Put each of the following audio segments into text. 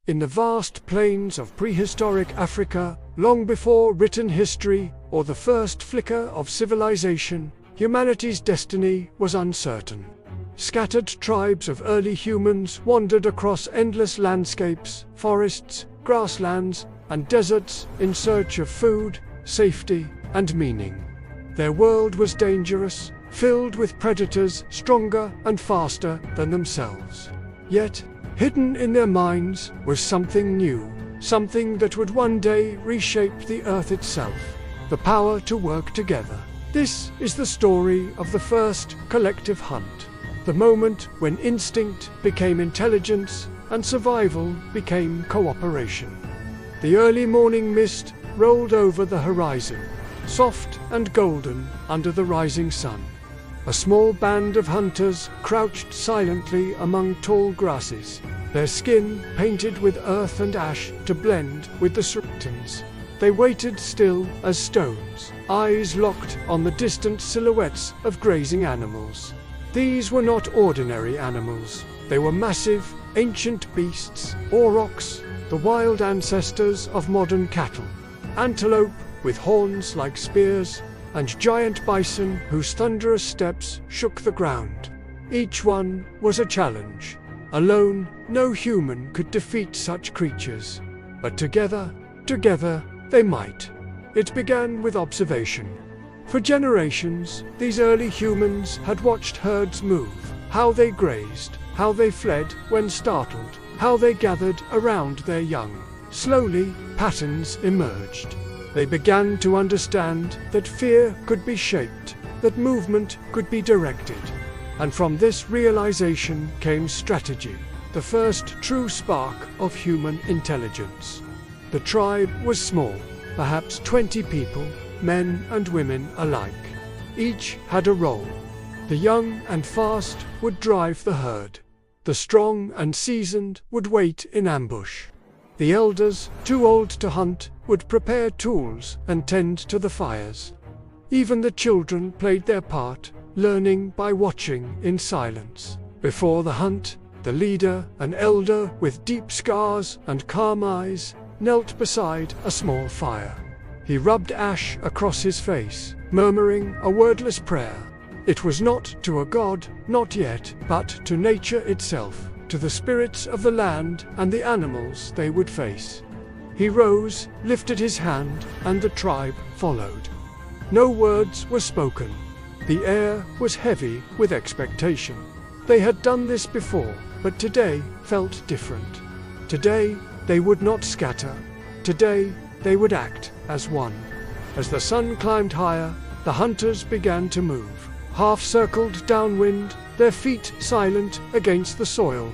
In the vast plains of prehistoric Africa, long before written history or the first flicker of civilization, humanity's destiny was uncertain. Scattered tribes of early humans wandered across endless landscapes, forests, grasslands, and deserts in search of food, safety, and meaning. Their world was dangerous, filled with predators stronger and faster than themselves. Yet, hidden in their minds was something new, something that would one day reshape the earth itself, the power to work together. This is the story of the first collective hunt, the moment when instinct became intelligence and survival became cooperation. The early morning mist rolled over the horizon, soft and golden under the rising sun. A small band of hunters crouched silently among tall grasses, their skin painted with earth and ash to blend with the surroundings. They waited still as stones, eyes locked on the distant silhouettes of grazing animals. These were not ordinary animals. They were massive, ancient beasts, aurochs, the wild ancestors of modern cattle. Antelope with horns like spears, and giant bison whose thunderous steps shook the ground. Each one was a challenge. Alone, no human could defeat such creatures. But together, they might. It began with observation. For generations, these early humans had watched herds move, how they grazed, how they fled when startled, how they gathered around their young. Slowly, patterns emerged. They began to understand that fear could be shaped, that movement could be directed. And from this realization came strategy, the first true spark of human intelligence. The tribe was small, perhaps 20 people, men and women alike. Each had a role. The young and fast would drive the herd. The strong and seasoned would wait in ambush. The elders, too old to hunt, would prepare tools and tend to the fires. Even the children played their part, learning by watching in silence. Before the hunt, the leader, an elder with deep scars and calm eyes, knelt beside a small fire. He rubbed ash across his face, murmuring a wordless prayer. It was not to a god, not yet, but to nature itself, to the spirits of the land and the animals they would face. He rose, lifted his hand, and the tribe followed. No words were spoken. The air was heavy with expectation. They had done this before, but today felt different. Today they would not scatter. Today they would act as one. As the sun climbed higher, the hunters began to move, half-circled downwind, their feet silent against the soil.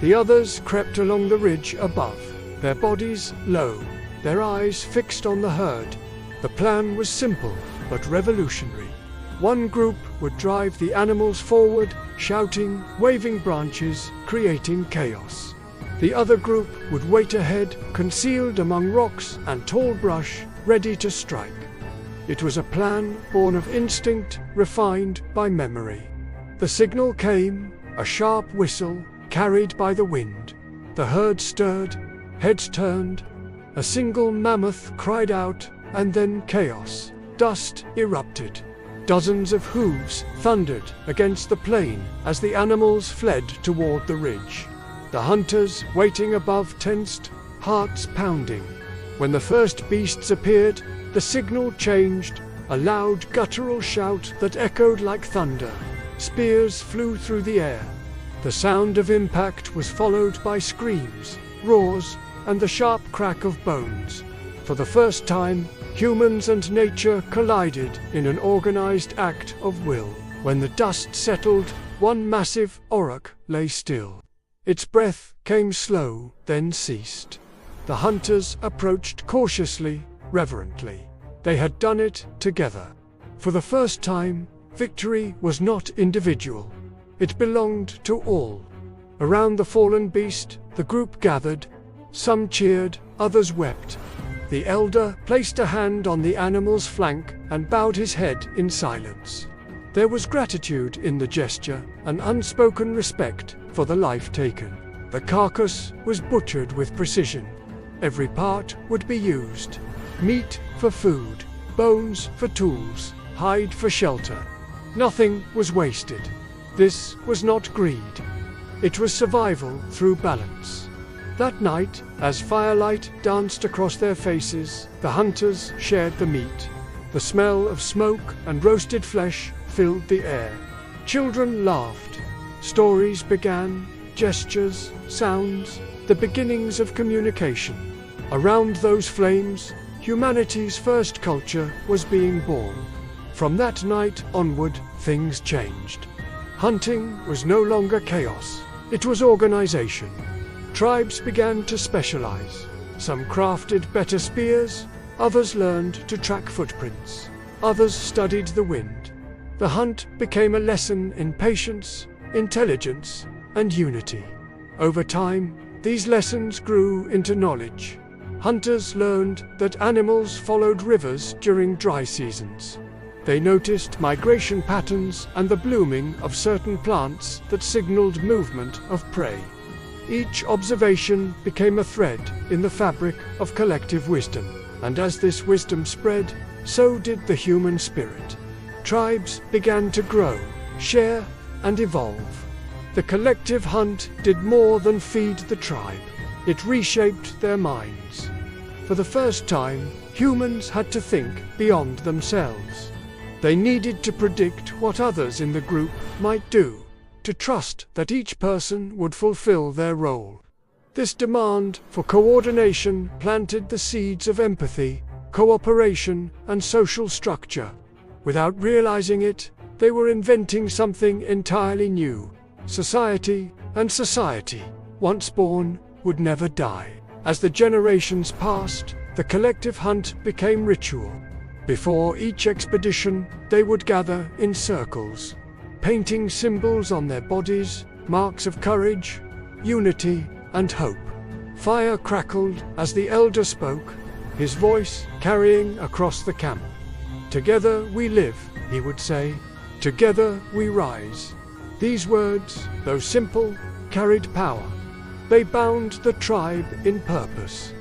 The others crept along the ridge above, their bodies low, their eyes fixed on the herd. The plan was simple, but revolutionary. One group would drive the animals forward, shouting, waving branches, creating chaos. The other group would wait ahead, concealed among rocks and tall brush, ready to strike. It was a plan born of instinct, refined by memory. The signal came, a sharp whistle, carried by the wind. The herd stirred, heads turned. A single mammoth cried out, and then chaos. Dust erupted. Dozens of hooves thundered against the plain as the animals fled toward the ridge. The hunters, waiting above, tensed, hearts pounding. When the first beasts appeared, the signal changed, a loud guttural shout that echoed like thunder. Spears flew through the air. The sound of impact was followed by screams, roars, and the sharp crack of bones. For the first time, humans and nature collided in an organized act of will. When the dust settled, one massive auroch lay still. Its breath came slow, then ceased. The hunters approached cautiously, reverently. They had done it together. For the first time, victory was not individual. It belonged to all. Around the fallen beast, the group gathered. Some cheered, others wept. The elder placed a hand on the animal's flank and bowed his head in silence. There was gratitude in the gesture, an unspoken respect for the life taken. The carcass was butchered with precision. Every part would be used. Meat for food, bones for tools, hide for shelter. Nothing was wasted. This was not greed. It was survival through balance. That night, as firelight danced across their faces, the hunters shared the meat. The smell of smoke and roasted flesh filled the air. Children laughed. Stories began, gestures, sounds, the beginnings of communication. Around those flames, humanity's first culture was being born. From that night onward, things changed. Hunting was no longer chaos. It was organization. Tribes began to specialize. Some crafted better spears, others learned to track footprints, others studied the wind. The hunt became a lesson in patience, intelligence, and unity. Over time, these lessons grew into knowledge. Hunters learned that animals followed rivers during dry seasons. They noticed migration patterns and the blooming of certain plants that signaled movement of prey. Each observation became a thread in the fabric of collective wisdom, and as this wisdom spread, so did the human spirit. Tribes began to grow, share, and evolve. The collective hunt did more than feed the tribe. It reshaped their minds. For the first time, humans had to think beyond themselves. They needed to predict what others in the group might do, to trust that each person would fulfill their role. This demand for coordination planted the seeds of empathy, cooperation, and social structure. Without realizing it, they were inventing something entirely new. Society, and society, once born, would never die. As the generations passed, the collective hunt became ritual. Before each expedition, they would gather in circles, painting symbols on their bodies, marks of courage, unity, and hope. Fire crackled as the elder spoke, his voice carrying across the camp. "Together we live," he would say. "Together we rise." These words, though simple, carried power. They bound the tribe in purpose.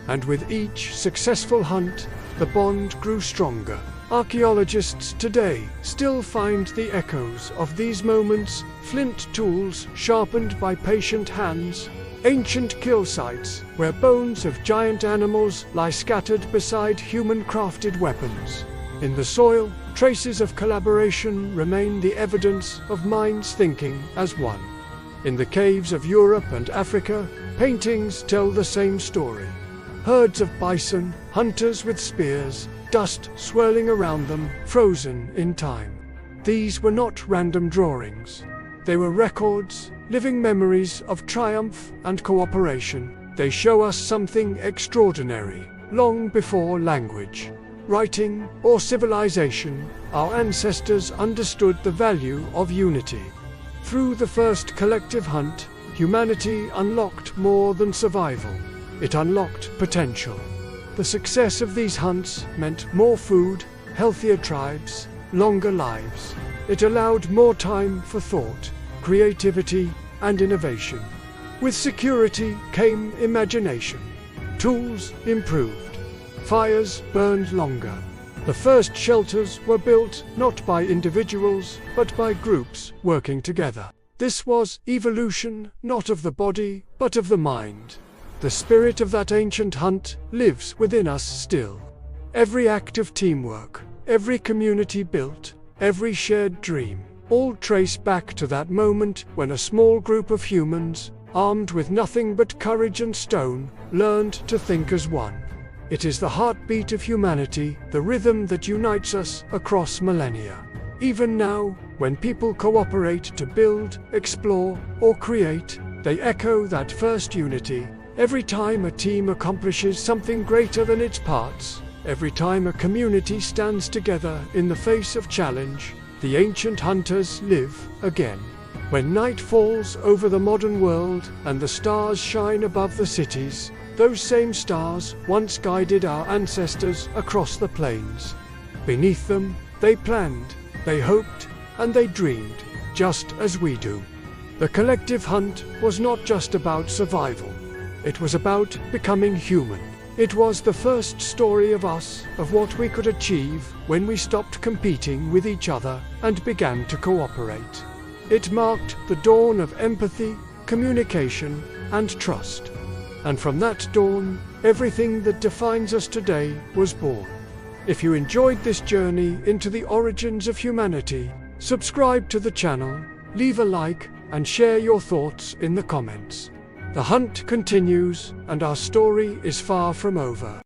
And with each successful hunt, the bond grew stronger. Archaeologists today still find the echoes of these moments, flint tools sharpened by patient hands, ancient kill sites where bones of giant animals lie scattered beside human-crafted weapons. In the soil, traces of collaboration remain, the evidence of minds thinking as one. In the caves of Europe and Africa, paintings tell the same story. Herds of bison, hunters with spears, dust swirling around them, frozen in time. These were not random drawings. They were records, living memories of triumph and cooperation. They show us something extraordinary. Long before language, writing, or civilization, our ancestors understood the value of unity. Through the first collective hunt, humanity unlocked more than survival. It unlocked potential. The success of these hunts meant more food, healthier tribes, longer lives. It allowed more time for thought, creativity, and innovation. With security came imagination. Tools improved. Fires burned longer. The first shelters were built not by individuals, but by groups working together. This was evolution, not of the body, but of the mind. The spirit of that ancient hunt lives within us still. Every act of teamwork, every community built, every shared dream, all trace back to that moment when a small group of humans, armed with nothing but courage and stone, learned to think as one. It is the heartbeat of humanity, the rhythm that unites us across millennia. Even now, when people cooperate to build, explore, or create, they echo that first unity. Every time a team accomplishes something greater than its parts, every time a community stands together in the face of challenge, the ancient hunters live again. When night falls over the modern world and the stars shine above the cities, those same stars once guided our ancestors across the plains. Beneath them, they planned, they hoped, and they dreamed, just as we do. The collective hunt was not just about survival. It was about becoming human. It was the first story of us, of what we could achieve when we stopped competing with each other and began to cooperate. It marked the dawn of empathy, communication, and trust. And from that dawn, everything that defines us today was born. If you enjoyed this journey into the origins of humanity, subscribe to the channel, leave a like, and share your thoughts in the comments. The hunt continues, and our story is far from over.